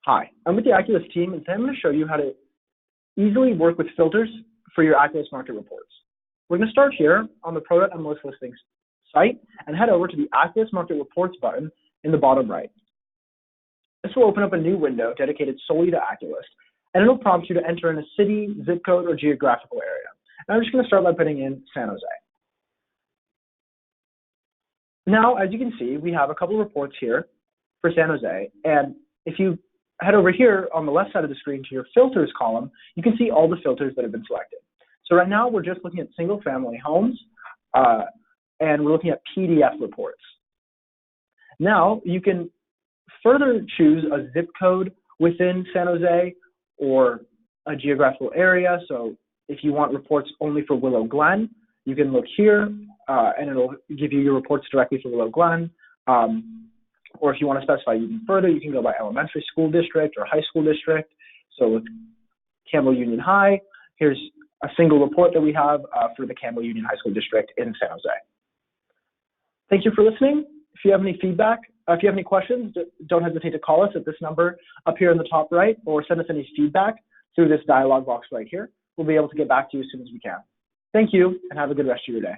Hi, I'm with the Aculist team, and today I'm going to show you how to easily work with filters for your Aculist market reports. We're going to start here on the Pro.MLS listings site and head over to the Aculist market reports button in the bottom right. This will open up a new window dedicated solely to Aculist, and it'll prompt you to enter in a city, zip code, or geographical area. And I'm just going to start by putting in San Jose. Now, as you can see, we have a couple of reports here for San Jose, and if you head over here on the left side of the screen to your filters column, you can see all the filters that have been selected. So right now we're just looking at single family homes and we're looking at PDF reports. Now you can further choose a zip code within San Jose or a geographical area. So if you want reports only for Willow Glen, you can look here and it'll give you your reports directly for Willow Glen. Or if you want to specify even further, you can go by elementary school district or high school district. So with Campbell Union High, here's a single report that we have for the Campbell Union High School District in San Jose. Thank you for listening. If you have any feedback, if you have any questions, don't hesitate to call us at this number up here in the top right, or send us any feedback through this dialog box right here. We'll be able to get back to you as soon as we can. Thank you, and have a good rest of your day.